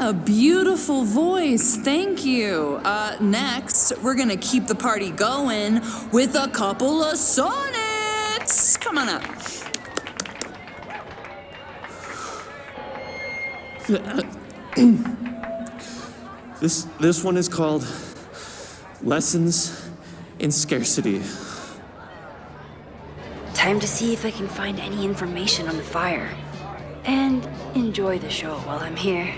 a beautiful voice. Thank you. Next, we're gonna keep the party going with a couple of sonnets. Come on up. This one is called Lessons in Scarcity. Time to see if I can find any information on the fire. And enjoy the show while I'm here.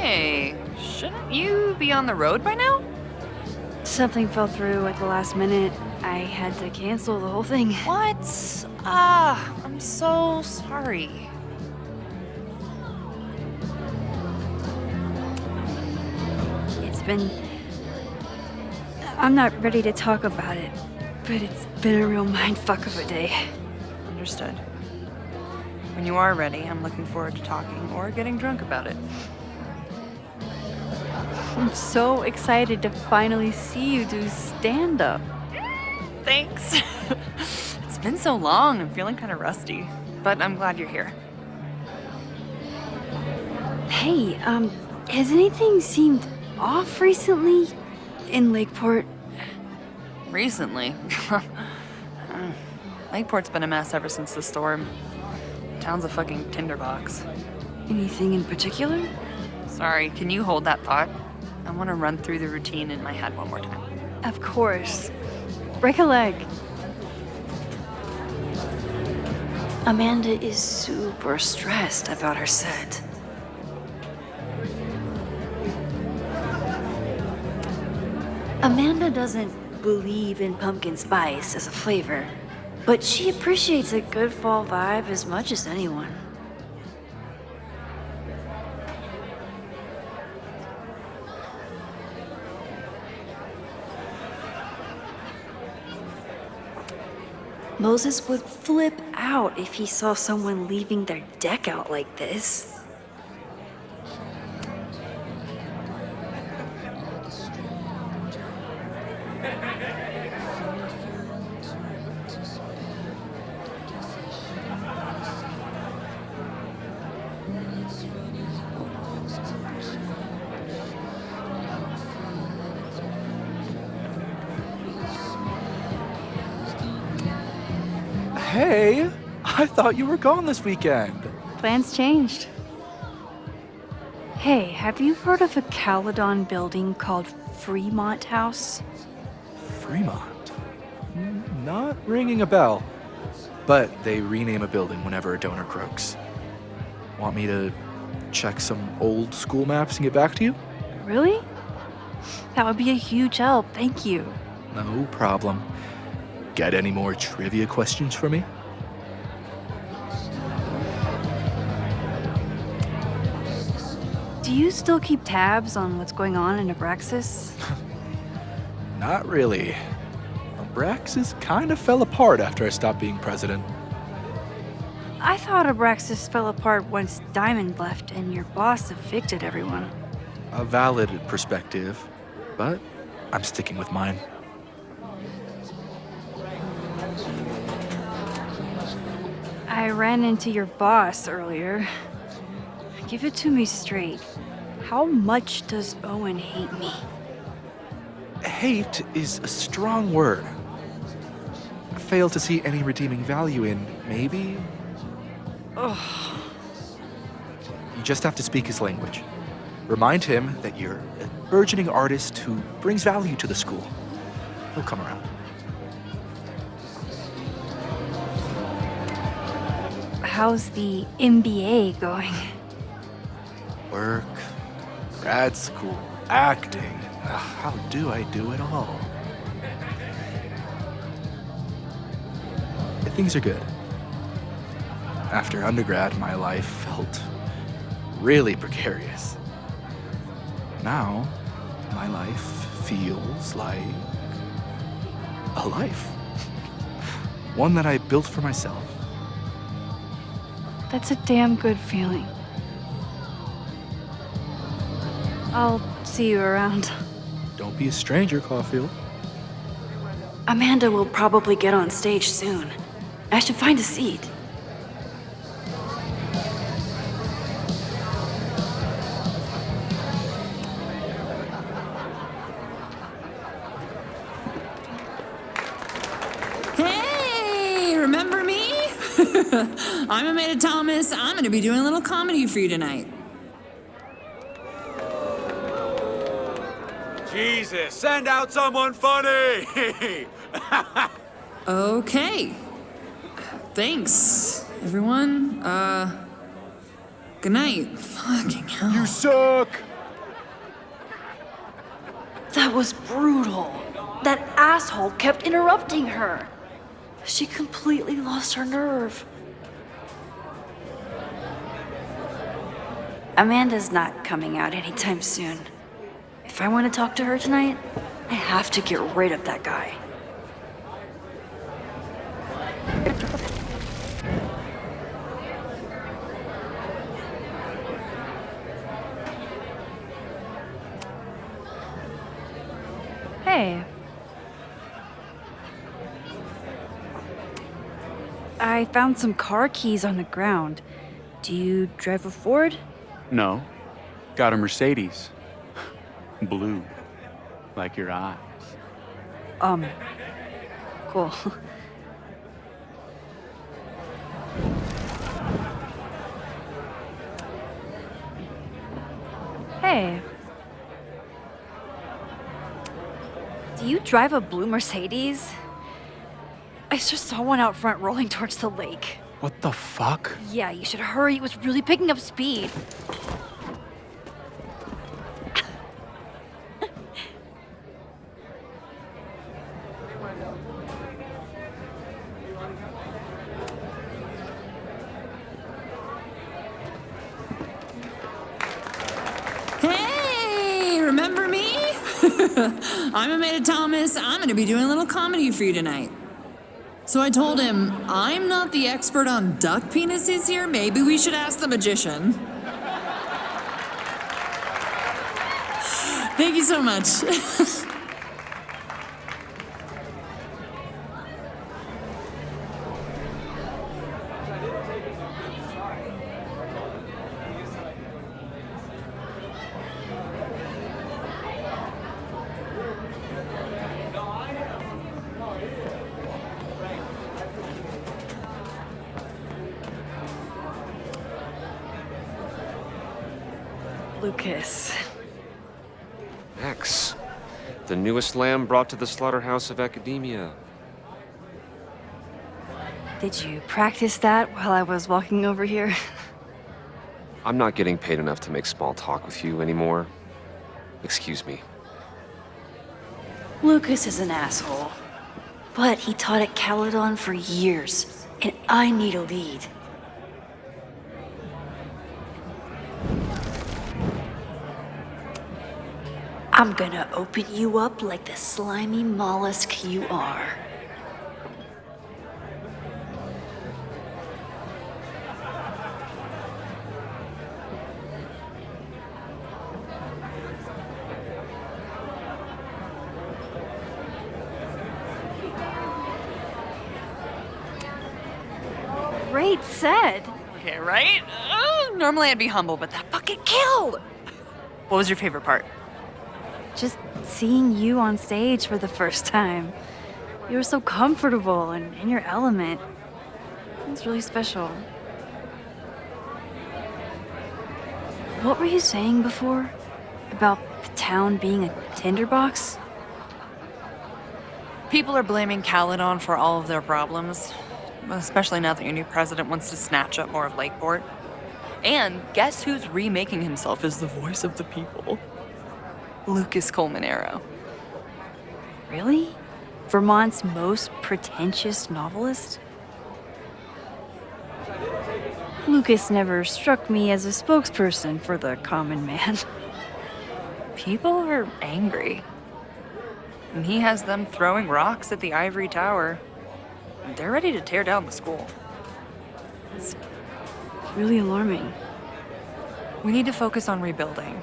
Hey, shouldn't you be on the road by now? Something fell through at the last minute. I had to cancel the whole thing. What? I'm so sorry. I'm not ready to talk about it, but it's been a real mindfuck of a day. Understood. When you are ready, I'm looking forward to talking or getting drunk about it. I'm so excited to finally see you do stand-up. Thanks. It's been so long, I'm feeling kind of rusty, but I'm glad you're here. Hey, has anything seemed off recently in Lakeport? Recently? Lakeport's been a mess ever since the storm. Town's a fucking tinderbox. Anything in particular? Sorry, can you hold that thought? I want to run through the routine in my head one more time. Of course. Break a leg. Amanda is super stressed about her set. Amanda doesn't believe in pumpkin spice as a flavor, but she appreciates a good fall vibe as much as anyone. Moses would flip out if he saw someone leaving their deck out like this. Hey, I thought you were gone this weekend. Plans changed. Hey, have you heard of a Caledon building called Fremont House? Fremont? Not ringing a bell. But they rename a building whenever a donor croaks. Want me to check some old school maps and get back to you? Really? That would be a huge help, thank you. No problem. Got any more trivia questions for me? Do you still keep tabs on what's going on in Abraxas? Not really. Abraxas kind of fell apart after I stopped being president. I thought Abraxas fell apart once Diamond left and your boss evicted everyone. A valid perspective, but I'm sticking with mine. I ran into your boss earlier. Give it to me straight. How much does Owen hate me? Hate is a strong word. Fail to see any redeeming value in maybe? Ugh. just have to speak his language. Remind him that you're a burgeoning artist who brings value to the school. He'll come around. How's the MBA going? Work, grad school, acting. How do I do it all? Things are good. After undergrad, my life felt really precarious. Now, my life feels like a life. One that I built for myself. That's a damn good feeling. I'll see you around. Don't be a stranger, Caulfield. Amanda will probably get on stage soon. I should find a seat. Hey, remember me? I'm Amanda Thomas. I'm going to be doing a little comedy for you tonight. Jesus, send out someone funny! Okay. Thanks, everyone. Good night. Fucking hell. You suck! That was brutal. That asshole kept interrupting her. She completely lost her nerve. Amanda's not coming out anytime soon. If I want to talk to her tonight, I have to get rid of that guy. Hey. I found some car keys on the ground. Do you drive a Ford? No. Got a Mercedes. Blue. Like your eyes. Cool. Hey. Do you drive a blue Mercedes? I just saw one out front rolling towards the lake. What the fuck? Yeah, you should hurry. It was really picking up speed. Hey, remember me? I'm Amanda Thomas. I'm going to be doing a little comedy for you tonight. So I told him, I'm not the expert on duck penises here. Maybe we should ask the magician. Thank you so much. Lucas. X, the newest lamb brought to the slaughterhouse of academia. Did you practice that while I was walking over here? I'm not getting paid enough to make small talk with you anymore. Excuse me. Lucas is an asshole. But he taught at Caledon for years, and I need a lead. I'm gonna open you up like the slimy mollusk you are. Great set. Okay, right? Normally I'd be humble, but that fucking killed! What was your favorite part? Just seeing you on stage for the first time. You were so comfortable and in your element. It was really special. What were you saying before? About the town being a tinderbox? People are blaming Caledon for all of their problems, especially now that your new president wants to snatch up more of Lakeport. And guess who's remaking himself as the voice of the people? Lucas Colmanero. Really? Vermont's most pretentious novelist? Lucas never struck me as a spokesperson for the common man. People are angry. And he has them throwing rocks at the Ivory Tower. They're ready to tear down the school. It's really alarming. We need to focus on rebuilding.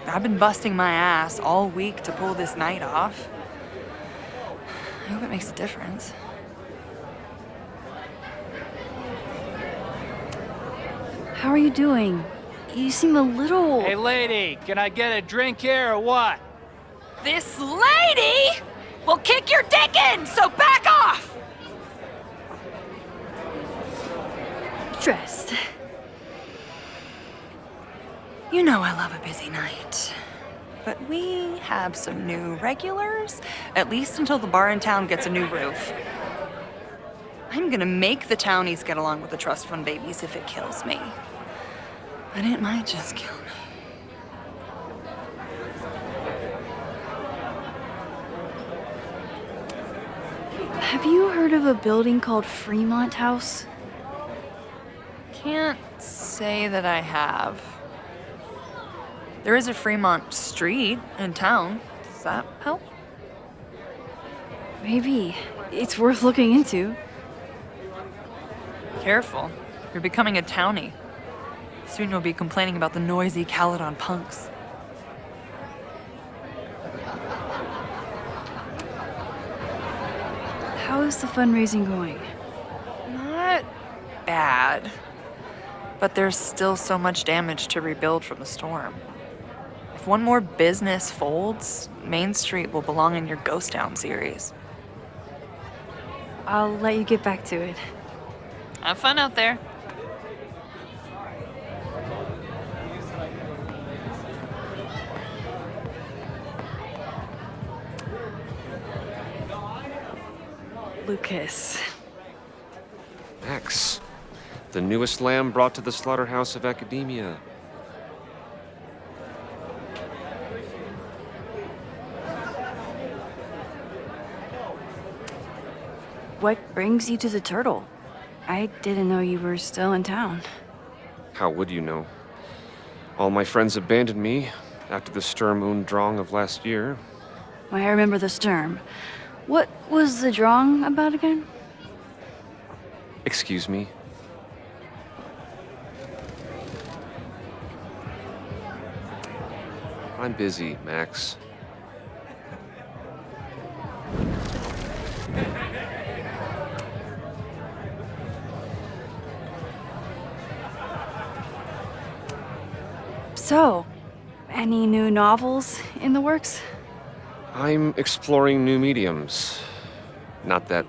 I've been busting my ass all week to pull this night off. I hope it makes a difference. How are you doing? You seem a little... Hey, lady, can I get a drink here or what? This lady will kick your dick in, so back off! Dressed. You know I love a busy night. But we have some new regulars, at least until the bar in town gets a new roof. I'm gonna make the townies get along with the trust fund babies if it kills me. But it might just kill me. Have you heard of a building called Fremont House? Can't say that I have. There is a Fremont Street in town. Does that help? Maybe. It's worth looking into. Careful. You're becoming a townie. Soon you'll be complaining about the noisy Caledon punks. How is the fundraising going? Not bad. But there's still so much damage to rebuild from the storm. If one more business folds, Main Street will belong in your Ghost Town series. I'll let you get back to it. Have fun out there. Lucas. Max, the newest lamb brought to the slaughterhouse of academia. What brings you to the Turtle? I didn't know you were still in town. How would you know? All my friends abandoned me after the Sturm und Drang of last year. I remember the Sturm. What was the Drang about again? Excuse me? I'm busy, Max. So, any new novels in the works? I'm exploring new mediums. Not that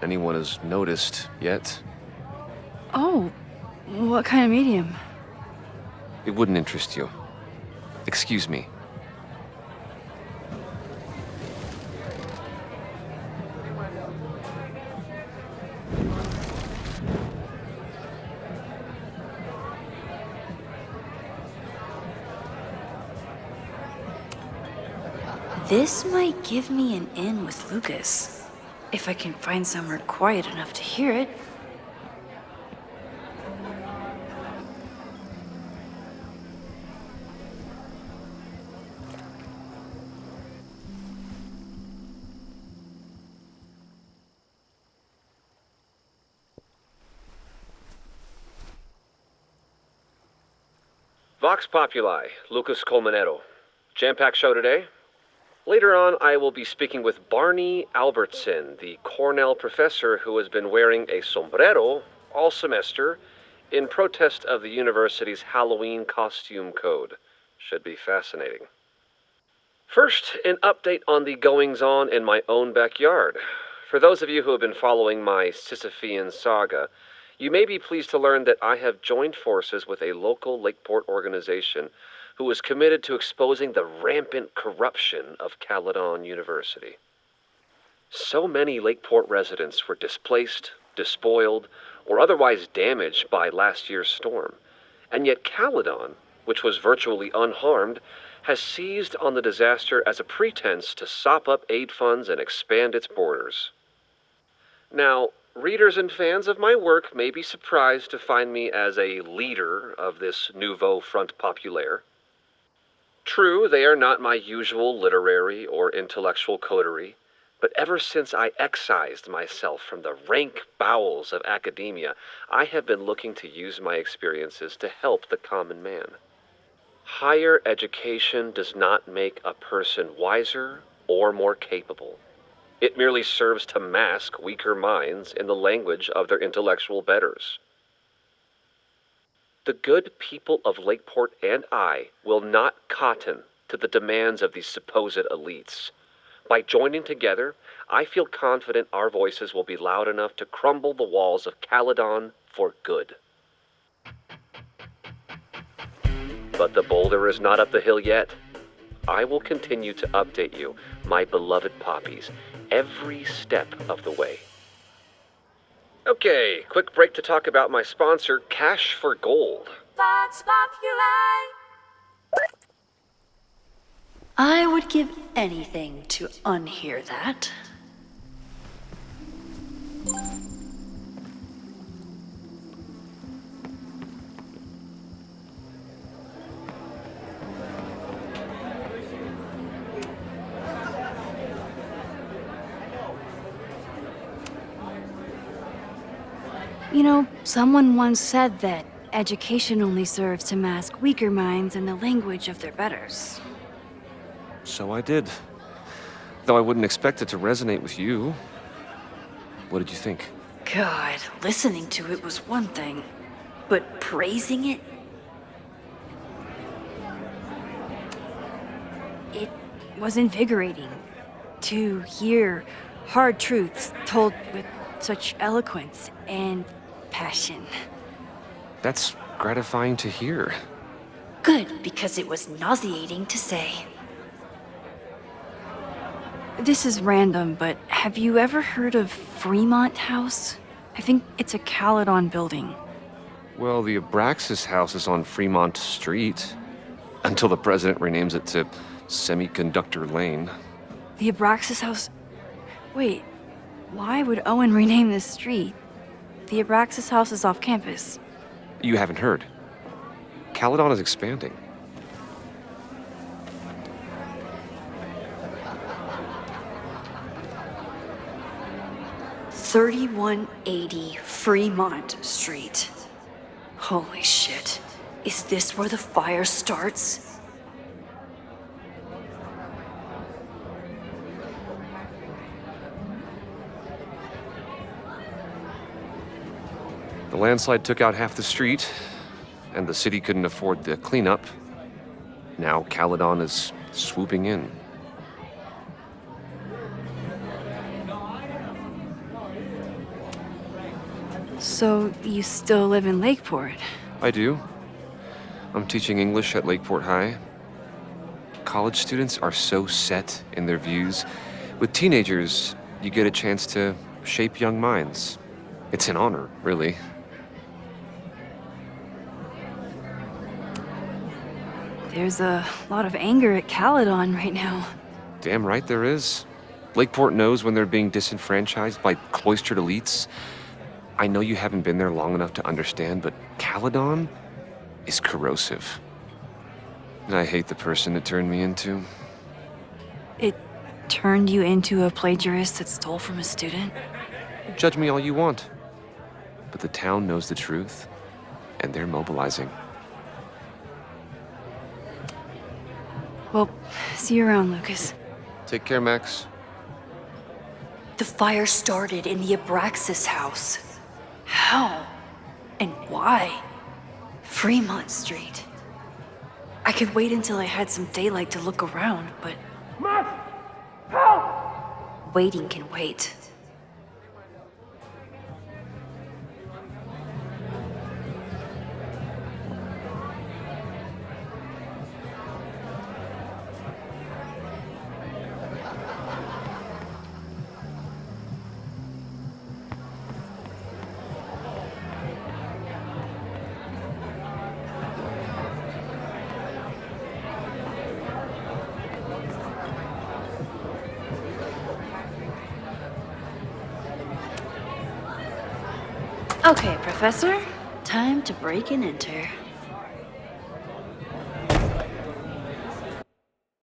anyone has noticed yet. Oh, what kind of medium? It wouldn't interest you. Excuse me. This might give me an in with Lucas, if I can find somewhere quiet enough to hear it. Vox Populi, Lucas Colmanero. Jam-packed show today? Later on, I will be speaking with Barney Albertson, the Cornell professor who has been wearing a sombrero all semester in protest of the university's Halloween costume code. Should be fascinating. First, an update on the goings-on in my own backyard. For those of you who have been following my Sisyphean saga, You may be pleased to learn that I have joined forces with a local Lakeport organization who is committed to exposing the rampant corruption of Caledon University. So many Lakeport residents were displaced, despoiled, or otherwise damaged by last year's storm. And yet Caledon, which was virtually unharmed, has seized on the disaster as a pretense to sop up aid funds and expand its borders. Now, readers and fans of my work may be surprised to find me as a leader of this nouveau front populaire. True, they are not my usual literary or intellectual coterie, but ever since I excised myself from the rank bowels of academia, I have been looking to use my experiences to help the common man. Higher education does not make a person wiser or more capable. It merely serves to mask weaker minds in the language of their intellectual betters. The good people of Lakeport and I will not cotton to the demands of these supposed elites. By joining together, I feel confident our voices will be loud enough to crumble the walls of Caledon for good. But the boulder is not up the hill yet. I will continue to update you, my beloved poppies, every step of the way. Okay, quick break to talk about my sponsor, Cash for Gold. I would give anything to unhear that. You know, someone once said that education only serves to mask weaker minds in the language of their betters. So I did. Though I wouldn't expect it to resonate with you. What did you think? God, listening to it was one thing, but praising it? It was invigorating to hear hard truths told with such eloquence and passion. That's gratifying to hear. Good, because it was nauseating to say. This is random, but have you ever heard of Fremont House? I think it's a Caledon building. Well, the Abraxas house is on Fremont Street. Until the president renames it to Semiconductor Lane. The Abraxas House? Wait, why would Owen rename this street? The Abraxas House is off campus. You haven't heard. Caledon is expanding. $3180 Fremont Street. Holy shit. Is this where the fire starts? The landslide took out half the street, and the city couldn't afford the cleanup. Now Caledon is swooping in. So you still live in Lakeport? I do. I'm teaching English at Lakeport High. College students are so set in their views. With teenagers, you get a chance to shape young minds. It's an honor, really. There's a lot of anger at Caledon right now. Damn right there is. Lakeport knows when they're being disenfranchised by cloistered elites. I know you haven't been there long enough to understand, but Caledon is corrosive. And I hate the person it turned me into. It turned you into a plagiarist that stole from a student? Judge me all you want. But the town knows the truth, and they're mobilizing. Well, see you around, Lucas. Take care, Max. The fire started in the Abraxas house. How? And why? Fremont Street. I could wait until I had some daylight to look around, but... Max! Help! Waiting can wait. Okay, Professor. Time to break and enter.